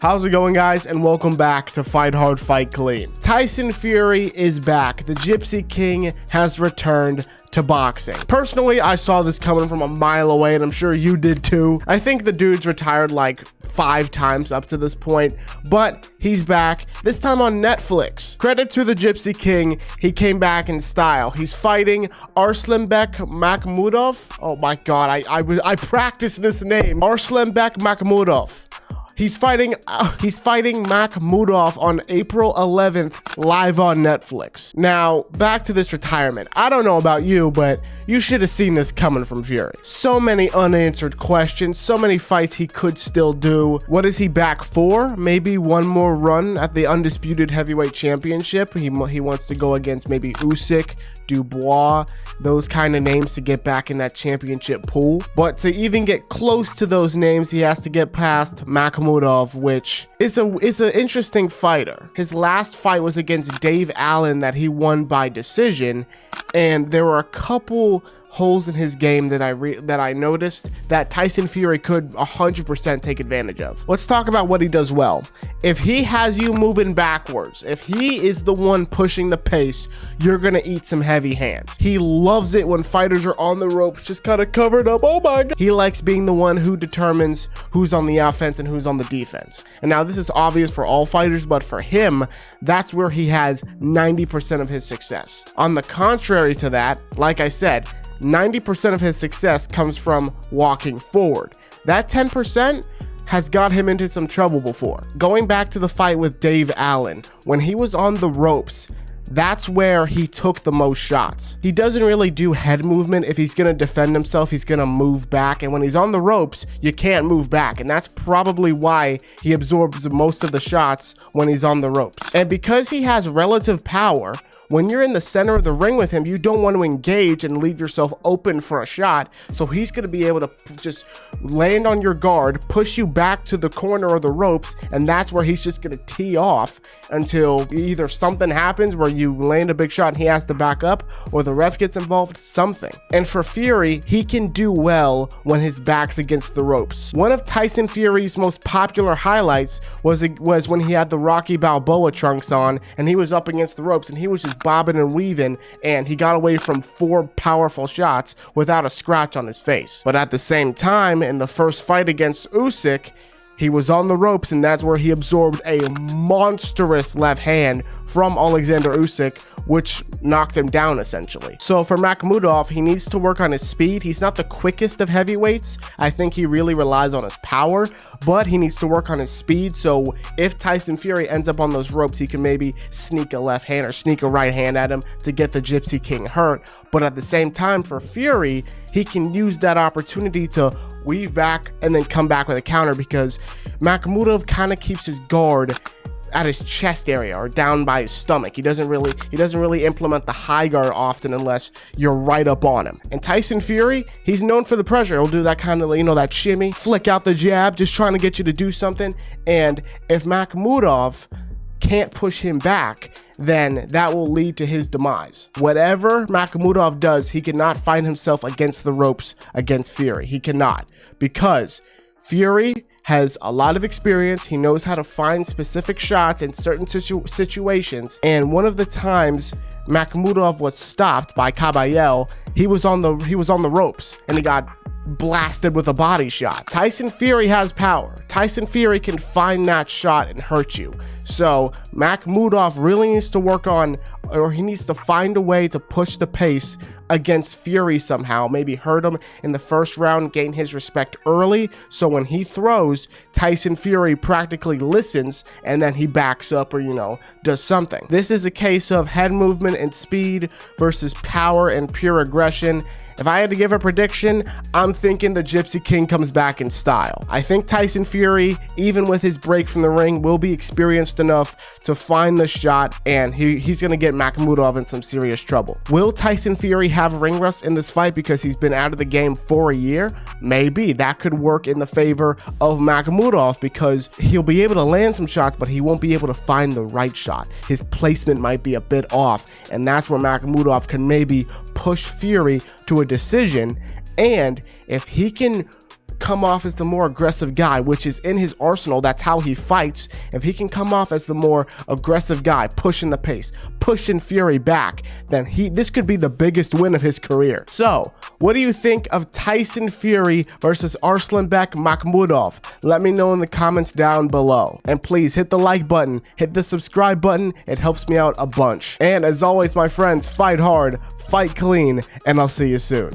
How's it going, guys, and welcome back to Fight Hard, Fight Clean. Tyson Fury is back. The Gypsy King has returned to boxing. Personally, I saw this coming from a mile away, and I'm sure you did too. I think the dude's retired like 5 times up to this point, but he's back, this time on Netflix. Credit to the Gypsy King, he came back in style. He's fighting Arslanbek Makhmudov. Oh my god, I practiced this name. Arslanbek Makhmudov. He's fighting Makhmudov on April 11th live on Netflix. Now, back to this retirement. I don't know about you, but you should have seen this coming from Fury. So many unanswered questions, so many fights he could still do. What is he back for? Maybe one more run at the undisputed heavyweight championship. He wants to go against maybe Usyk, Dubois, those kind of names to get back in that championship pool. But to even get close to those names, he has to get past Makhmudov, which is an interesting fighter. His last fight was against Dave Allen that he won by decision, and there were a couple holes in his game that I noticed that Tyson Fury could 100% take advantage of. Let's talk about what he does well. If he has you moving backwards, if he is the one pushing the pace, you're gonna eat some heavy hands. He loves it when fighters are on the ropes, just kind of covered up. Oh my god. He likes being the one who determines who's on the offense and who's on the defense. And now this is obvious for all fighters, but for him, that's where he has 90% of his success. On the contrary to that, like I said, 90% of his success comes from walking forward. That 10% has got him into some trouble before. Going back to the fight with Dave Allen, when he was on the ropes, that's where he took the most shots. He doesn't really do head movement. If he's gonna defend himself, he's gonna move back. And when he's on the ropes, you can't move back. And that's probably why he absorbs most of the shots when he's on the ropes. And because he has relative power, when you're in the center of the ring with him, you don't want to engage and leave yourself open for a shot. So he's going to be able to just land on your guard, push you back to the corner of the ropes, and that's where he's just going to tee off until either something happens where you land a big shot and he has to back up, or the ref gets involved, something. And for Fury, he can do well when his back's against the ropes. One of Tyson Fury's most popular highlights was when he had the Rocky Balboa trunks on and he was up against the ropes and he was just bobbing and weaving, and he got away from 4 powerful shots without a scratch on his face. But at the same time, in the first fight against Usyk, he was on the ropes, and that's where he absorbed a monstrous left hand from Alexander Usyk, which knocked him down essentially. So for Makhmudov, he needs to work on his speed. He's not the quickest of heavyweights. I think he really relies on his power, but he needs to work on his speed. So if Tyson Fury ends up on those ropes, he can maybe sneak a left hand or sneak a right hand at him to get the Gypsy King hurt. But at the same time, for Fury, he can use that opportunity to weave back and then come back with a counter, because Makhmudov kind of keeps his guard at his chest area or down by his stomach. He doesn't really implement the high guard often unless you're right up on him. And Tyson Fury, he's known for the pressure. He'll do that kind of, you know, that shimmy, flick out the jab, just trying to get you to do something. And if Makhmudov can't push him back, then that will lead to his demise. Whatever Makhmudov does, he cannot find himself against the ropes against Fury. He cannot, because Fury has a lot of experience. He knows how to find specific shots in certain situations. And one of the times Makhmudov was stopped by Caballel, he was on the ropes and he got blasted with a body shot. Tyson Fury has power. Tyson Fury can find that shot and hurt you. So Makhmudov really needs to work on, or he needs to find a way to push the pace against Fury somehow. Maybe hurt him in the first round, gain his respect early, so when he throws, Tyson Fury practically listens and then he backs up, or, you know, does something. This is a case of head movement and speed versus power and pure aggression. If I had to give a prediction, I'm thinking the Gypsy King comes back in style. I think Tyson Fury, even with his break from the ring, will be experienced enough to find the shot, and he's going to get Makhmudov in some serious trouble. Will Tyson Fury have ring rust in this fight because he's been out of the game for a year? Maybe. That could work in the favor of Makhmudov, because he'll be able to land some shots, but he won't be able to find the right shot. His placement might be a bit off, and that's where Makhmudov can maybe push Fury to a decision. And if he can come off as the more aggressive guy, which is in his arsenal. That's how he fights. If he can come off as the more aggressive guy, pushing the pace, pushing Fury back, then this could be the biggest win of his career. So, what do you think of Tyson Fury versus Arslanbek Makhmudov? Let me know in the comments down below. And please hit the like button, hit the subscribe button. It helps me out a bunch. And as always, my friends, fight hard, fight clean, and I'll see you soon.